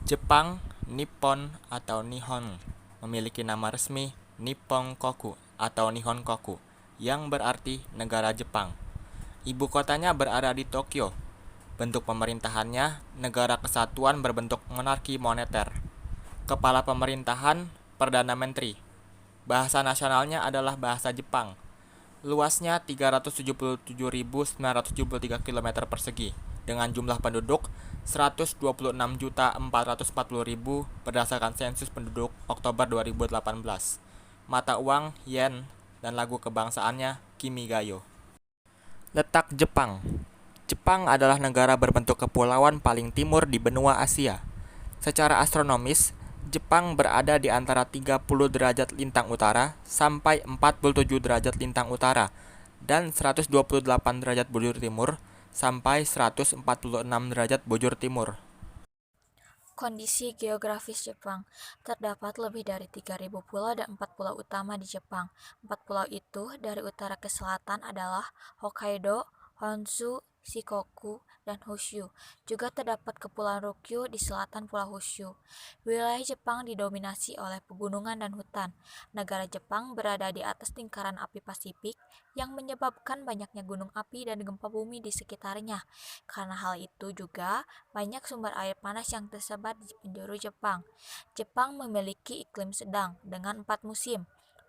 Jepang, Nippon atau Nihon, memiliki nama resmi Nippon Koku atau Nihon Koku, yang berarti negara Jepang. Ibu kotanya berada di Tokyo. Bentuk pemerintahannya negara kesatuan berbentuk monarki moneter. Kepala pemerintahan, Perdana Menteri. Bahasa nasionalnya adalah bahasa Jepang. Luasnya 377.973 km persegi, dengan jumlah penduduk 126.440.000 berdasarkan sensus penduduk Oktober 2018. Mata uang yen dan lagu kebangsaannya Kimigayo. Letak Jepang. Jepang adalah negara berbentuk kepulauan paling timur di benua Asia. Secara astronomis, Jepang berada di antara 30 derajat lintang utara sampai 47 derajat lintang utara dan 128 derajat bujur timur sampai 146 derajat bujur timur. Kondisi geografis Jepang. Terdapat lebih dari 3.000 pulau dan 4 pulau utama di Jepang. 4 pulau itu dari utara ke selatan adalah Hokkaido, Honshu, Shikoku, dan Honshu. Juga terdapat Kepulauan Ryukyu di selatan Pulau Honshu. Wilayah Jepang didominasi oleh pegunungan dan hutan. Negara Jepang berada di atas lingkaran api Pasifik yang menyebabkan banyaknya gunung api dan gempa bumi di sekitarnya. Karena hal itu juga banyak sumber air panas yang tersebar di penjuru Jepang. Jepang memiliki iklim sedang dengan 4 musim.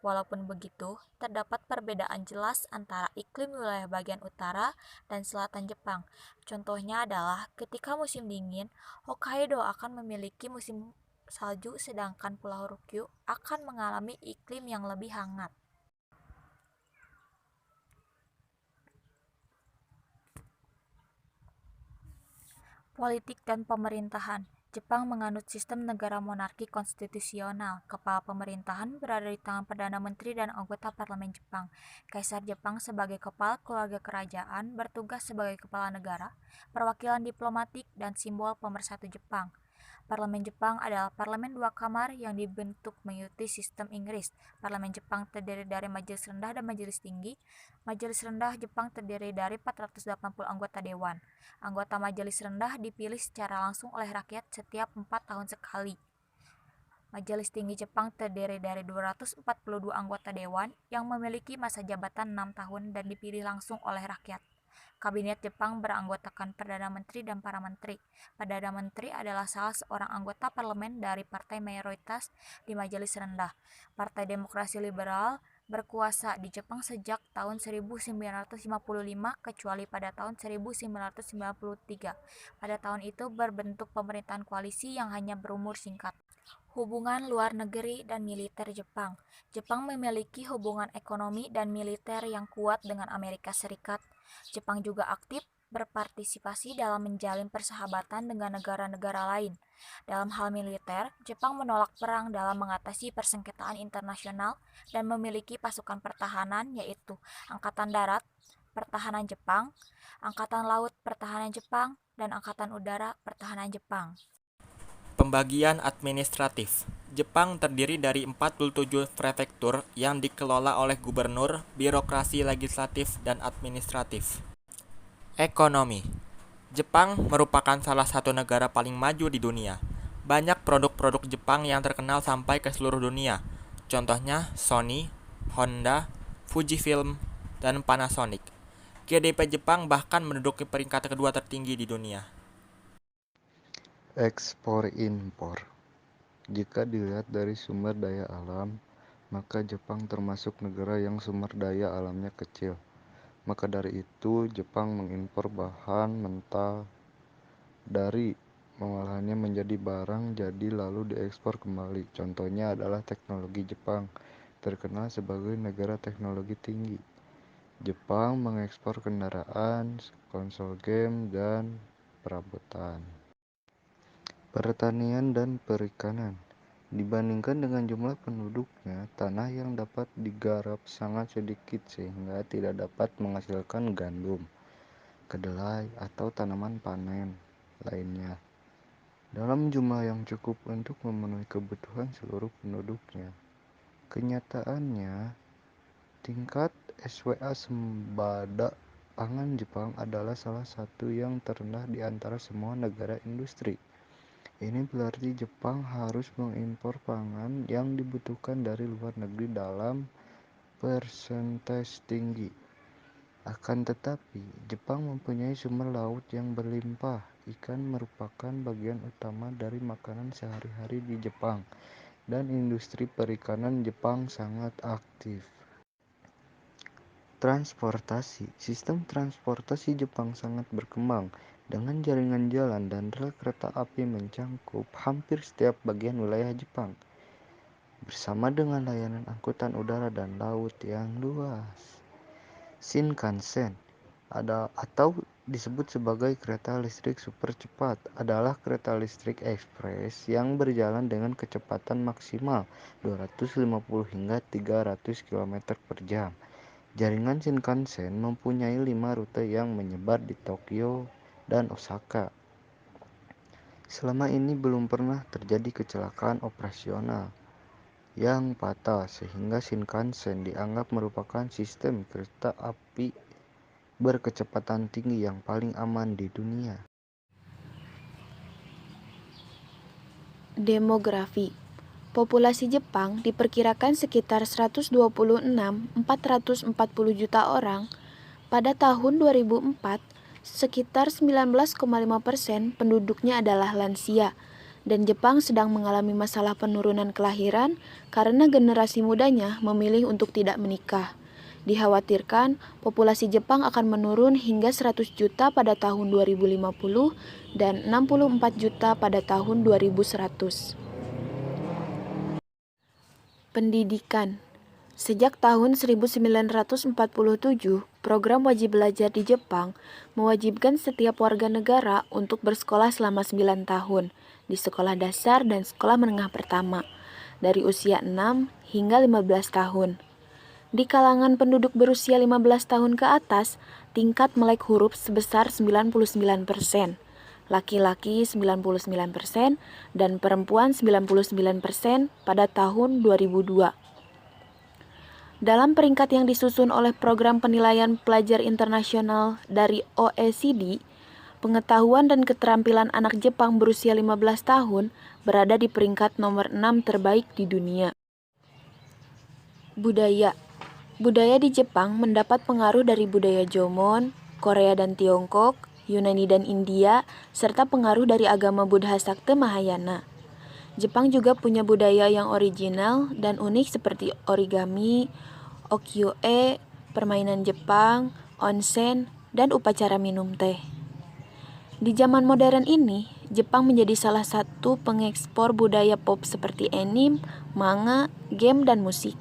Walaupun begitu, terdapat perbedaan jelas antara iklim wilayah bagian utara dan selatan Jepang. Contohnya adalah ketika musim dingin, Hokkaido akan memiliki musim salju sedangkan Pulau Ryukyu akan mengalami iklim yang lebih hangat. Politik dan pemerintahan. Jepang menganut sistem negara monarki konstitusional. Kepala pemerintahan berada di tangan Perdana Menteri dan anggota parlemen Jepang. Kaisar Jepang sebagai kepala keluarga kerajaan bertugas sebagai kepala negara, perwakilan diplomatik, dan simbol pemersatu Jepang. Parlemen Jepang adalah parlemen dua kamar yang dibentuk mengikuti sistem Inggris. Parlemen Jepang terdiri dari majelis rendah dan majelis tinggi. Majelis rendah Jepang terdiri dari 480 anggota dewan. Anggota majelis rendah dipilih secara langsung oleh rakyat setiap 4 tahun sekali. Majelis tinggi Jepang terdiri dari 242 anggota dewan yang memiliki masa jabatan 6 tahun dan dipilih langsung oleh rakyat. Kabinet Jepang beranggotakan Perdana Menteri dan para menteri. Perdana Menteri adalah salah seorang anggota parlemen dari partai mayoritas di Majelis Rendah. Partai Demokrasi Liberal berkuasa di Jepang sejak tahun 1955 kecuali pada tahun 1993. Pada tahun itu berbentuk pemerintahan koalisi yang hanya berumur singkat. Hubungan luar negeri dan militer Jepang. Jepang memiliki hubungan ekonomi dan militer yang kuat dengan Amerika Serikat. Jepang juga aktif berpartisipasi dalam menjalin persahabatan dengan negara-negara lain. Dalam hal militer, Jepang menolak perang dalam mengatasi persengketaan internasional dan memiliki pasukan pertahanan yaitu Angkatan Darat Pertahanan Jepang, Angkatan Laut Pertahanan Jepang, dan Angkatan Udara Pertahanan Jepang. Pembagian administratif. Jepang terdiri dari 47 prefektur yang dikelola oleh gubernur, birokrasi legislatif, dan administratif. Ekonomi. Jepang merupakan salah satu negara paling maju di dunia. Banyak produk-produk Jepang yang terkenal sampai ke seluruh dunia. Contohnya Sony, Honda, Fujifilm, dan Panasonic. GDP Jepang bahkan menduduki peringkat kedua tertinggi di dunia. Ekspor-impor. Jika dilihat dari sumber daya alam, maka Jepang termasuk negara yang sumber daya alamnya kecil. Maka dari itu, Jepang mengimpor bahan mentah dari mengolahnya menjadi barang jadi lalu diekspor kembali. Contohnya adalah teknologi Jepang, terkenal sebagai negara teknologi tinggi. Jepang mengekspor kendaraan, konsol game, dan perabotan. Pertanian dan perikanan. Dibandingkan dengan jumlah penduduknya, tanah yang dapat digarap sangat sedikit sehingga tidak dapat menghasilkan gandum, kedelai, atau tanaman panen lainnya dalam jumlah yang cukup untuk memenuhi kebutuhan seluruh penduduknya. Kenyataannya, tingkat SWA sembada pangan Jepang adalah salah satu yang terendah di antara semua negara industri. Ini berarti Jepang harus mengimpor pangan yang dibutuhkan dari luar negeri dalam persentase tinggi. Akan tetapi, Jepang mempunyai sumber laut yang berlimpah. Ikan merupakan bagian utama dari makanan sehari-hari di Jepang, dan industri perikanan Jepang sangat aktif. Transportasi. Sistem transportasi Jepang sangat berkembang, dengan jaringan jalan dan rel kereta api mencangkup hampir setiap bagian wilayah Jepang, bersama dengan layanan angkutan udara dan laut yang luas. Shinkansen atau disebut sebagai kereta listrik super cepat adalah kereta listrik ekspres yang berjalan dengan kecepatan maksimal 250 hingga 300 km per jam. Jaringan Shinkansen mempunyai 5 rute yang menyebar di Tokyo dan Osaka. Selama ini belum pernah terjadi kecelakaan operasional yang fatal, sehingga Shinkansen dianggap merupakan sistem kereta api berkecepatan tinggi yang paling aman di dunia. Demografi. Populasi Jepang diperkirakan sekitar 126.440 juta orang. Pada tahun 2004, sekitar 19,5% penduduknya adalah lansia, dan Jepang sedang mengalami masalah penurunan kelahiran karena generasi mudanya memilih untuk tidak menikah. Dikhawatirkan populasi Jepang akan menurun hingga 100 juta pada tahun 2050 dan 64 juta pada tahun 2100. Pendidikan. Sejak tahun 1947, program wajib belajar di Jepang mewajibkan setiap warga negara untuk bersekolah selama 9 tahun di sekolah dasar dan sekolah menengah pertama, dari usia 6 hingga 15 tahun. Di kalangan penduduk berusia 15 tahun ke atas, tingkat melek huruf sebesar 99%, laki-laki 99%, dan perempuan 99% pada tahun 2002. Dalam peringkat yang disusun oleh Program Penilaian Pelajar Internasional dari OECD, pengetahuan dan keterampilan anak Jepang berusia 15 tahun berada di peringkat nomor 6 terbaik di dunia. Budaya. Budaya di Jepang mendapat pengaruh dari budaya Jomon, Korea dan Tiongkok, Yunani dan India, serta pengaruh dari agama Buddha Sakte Mahayana. Jepang juga punya budaya yang original dan unik seperti origami, ukiyo-e, permainan Jepang, onsen, dan upacara minum teh. Di zaman modern ini, Jepang menjadi salah satu pengekspor budaya pop seperti anime, manga, game, dan musik.